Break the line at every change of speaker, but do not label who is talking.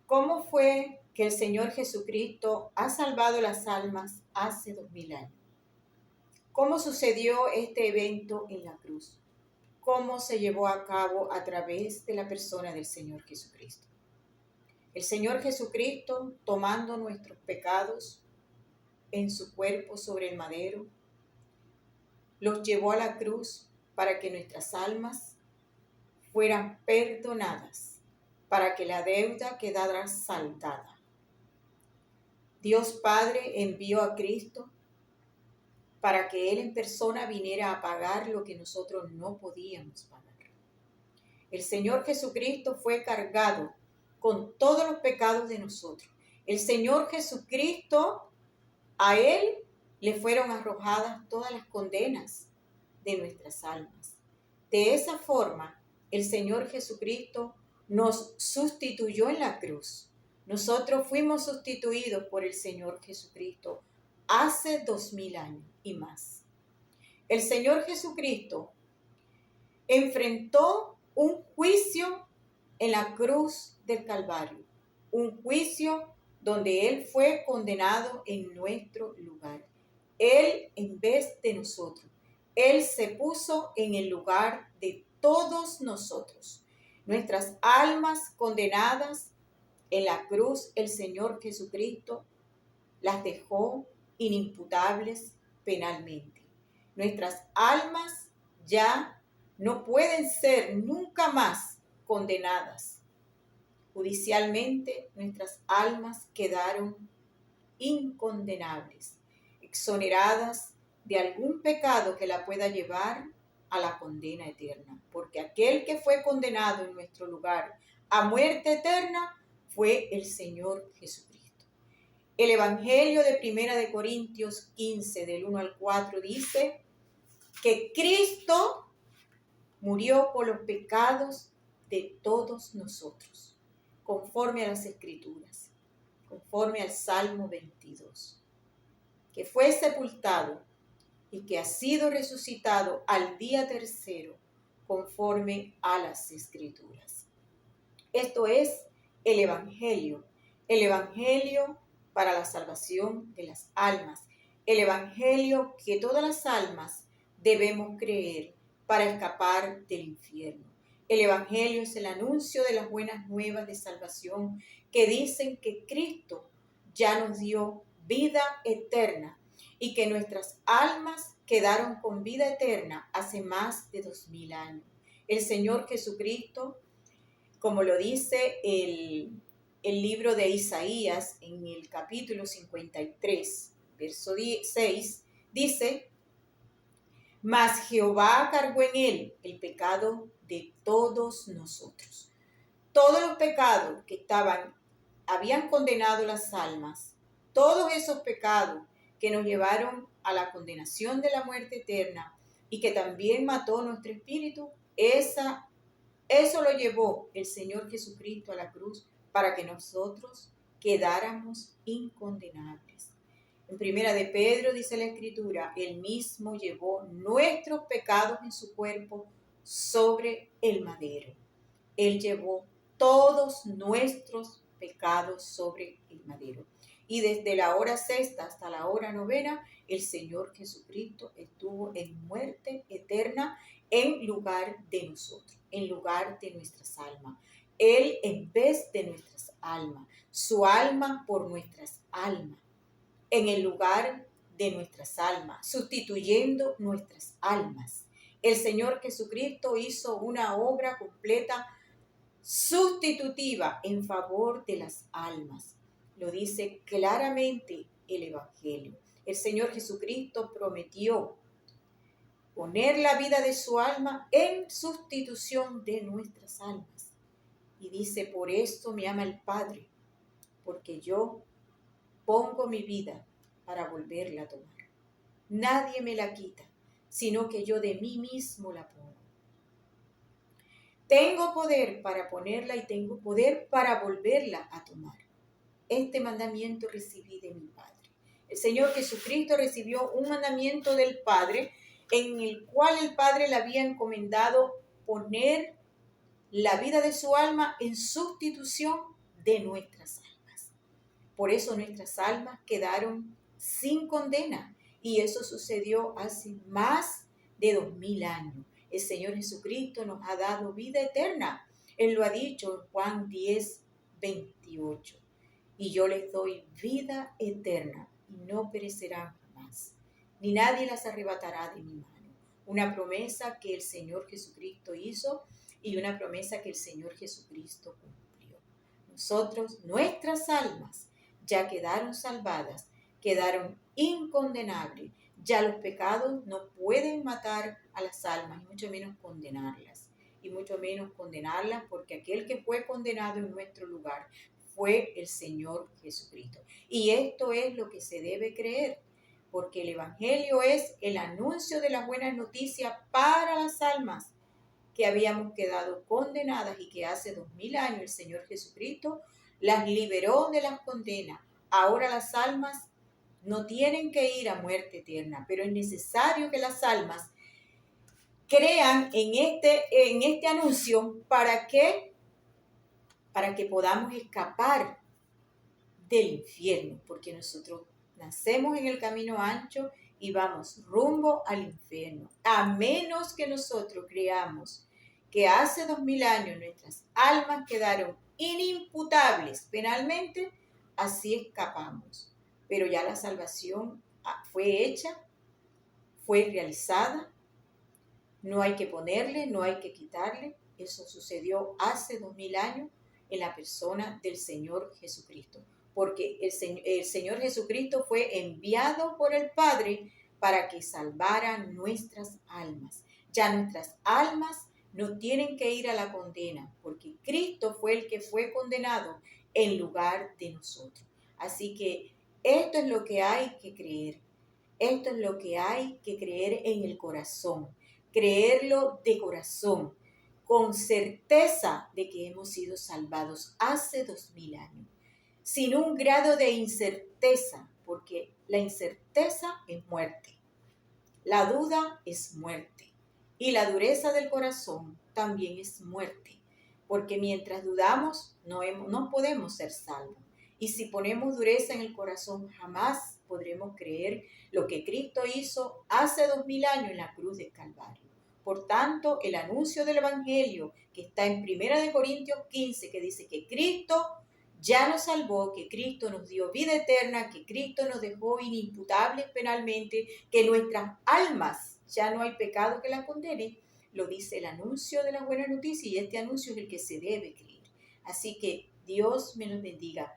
¿Cómo fue que el Señor Jesucristo ha salvado las almas hace 2000 años? ¿Cómo sucedió este evento en la cruz? ¿Cómo se llevó a cabo a través de la persona del Señor Jesucristo? El Señor Jesucristo, tomando nuestros pecados en su cuerpo sobre el madero, los llevó a la cruz para que nuestras almas fueran perdonadas, para que la deuda quedara saldada. Dios Padre envió a Cristo para que Él en persona viniera a pagar lo que nosotros no podíamos pagar. El Señor Jesucristo fue cargado con todos los pecados de nosotros. El Señor Jesucristo, a Él le fueron arrojadas todas las condenas de nuestras almas. De esa forma, el Señor Jesucristo nos sustituyó en la cruz. Nosotros fuimos sustituidos por el Señor Jesucristo hace 2000 años y más. El Señor Jesucristo enfrentó un juicio en la cruz del Calvario, un juicio donde Él fue condenado en nuestro lugar. Él en vez de nosotros. Él se puso en el lugar de todos nosotros. Nuestras almas condenadas en la cruz, el Señor Jesucristo las dejó inimputables penalmente. Nuestras almas ya no pueden ser nunca más condenadas. Judicialmente, nuestras almas quedaron incondenables, exoneradas de algún pecado que la pueda llevar a la condena eterna, porque aquel que fue condenado en nuestro lugar a muerte eterna fue el Señor Jesucristo. El Evangelio de 1 Corintios 15, del 1 al 4, dice que Cristo murió por los pecados de todos nosotros, conforme a las Escrituras, conforme al Salmo 22, que fue sepultado y que ha sido resucitado al día tercero, conforme a las Escrituras. Esto es el Evangelio para la salvación de las almas, el Evangelio que todas las almas debemos creer para escapar del infierno. El Evangelio es el anuncio de las buenas nuevas de salvación que dicen que Cristo ya nos dio vida eterna y que nuestras almas quedaron con vida eterna hace más de 2000 años. El Señor Jesucristo, como lo dice el libro de Isaías en el capítulo 53, verso 6, dice: mas Jehová cargó en él el pecado de todos nosotros. Todos los pecados que habían condenado las almas, todos esos pecados que nos llevaron a la condenación de la muerte eterna y que también mató nuestro espíritu, eso lo llevó el Señor Jesucristo a la cruz para que nosotros quedáramos incondenables. En 1 de Pedro dice la Escritura: Él mismo llevó nuestros pecados en su cuerpo sobre el madero. Él llevó todos nuestros pecados sobre el madero. Y desde la hora sexta hasta la hora novena, el Señor Jesucristo estuvo en muerte eterna en lugar de nosotros, en lugar de nuestras almas. Él en vez de nuestras almas, su alma por nuestras almas, en el lugar de nuestras almas, sustituyendo nuestras almas. El Señor Jesucristo hizo una obra completa sustitutiva en favor de las almas. Lo dice claramente el Evangelio. El Señor Jesucristo prometió poner la vida de su alma en sustitución de nuestras almas. Y dice: por esto me ama el Padre, porque yo pongo mi vida para volverla a tomar. Nadie me la quita, sino que yo de mí mismo la pongo. Tengo poder para ponerla y tengo poder para volverla a tomar. Este mandamiento recibí de mi Padre. El Señor Jesucristo recibió un mandamiento del Padre en el cual el Padre le había encomendado poner la vida de su alma en sustitución de nuestras almas. Por eso nuestras almas quedaron sin condena. Y eso sucedió hace más de 2000 años. El Señor Jesucristo nos ha dado vida eterna. Él lo ha dicho en Juan 10:28. Y yo les doy vida eterna y no perecerán jamás, ni nadie las arrebatará de mi mano. Una promesa que el Señor Jesucristo hizo y una promesa que el Señor Jesucristo cumplió. Nosotros, nuestras almas, ya quedaron salvadas, quedaron incondenables. Ya los pecados no pueden matar a las almas, y mucho menos condenarlas. Y mucho menos condenarlas porque aquel que fue condenado en nuestro lugar fue el Señor Jesucristo. Y esto es lo que se debe creer, porque el Evangelio es el anuncio de las buenas noticias para las almas que habíamos quedado condenadas y que hace 2000 años el Señor Jesucristo las liberó de las condenas. Ahora las almas no tienen que ir a muerte eterna, pero es necesario que las almas crean en este anuncio para que podamos escapar del infierno, porque nosotros nacemos en el camino ancho y vamos rumbo al infierno, a menos que nosotros creamos que hace 2000 años nuestras almas quedaron inimputables penalmente, así escapamos. Pero ya la salvación fue hecha, fue realizada, no hay que ponerle, no hay que quitarle. Eso sucedió hace 2000 años en la persona del Señor Jesucristo, porque el Señor Jesucristo fue enviado por el Padre para que salvara nuestras almas. Ya nuestras almas no tienen que ir a la condena, porque Cristo fue el que fue condenado en lugar de nosotros. Así que esto es lo que hay que creer. Esto es lo que hay que creer en el corazón. Creerlo de corazón, con certeza de que hemos sido salvados hace 2000 años, sin un grado de incerteza, porque la incerteza es muerte, la duda es muerte y la dureza del corazón también es muerte, porque mientras dudamos no podemos ser salvos. Y si ponemos dureza en el corazón, jamás podremos creer lo que Cristo hizo hace 2000 años en la cruz del Calvario. Por tanto, el anuncio del Evangelio que está en 1 Corintios 15, que dice que Cristo ya nos salvó, que Cristo nos dio vida eterna, que Cristo nos dejó inimputables penalmente, que nuestras almas ya no hay pecado que las condene, lo dice el anuncio de la buena noticia, y este anuncio es el que se debe creer. Así que Dios me los bendiga.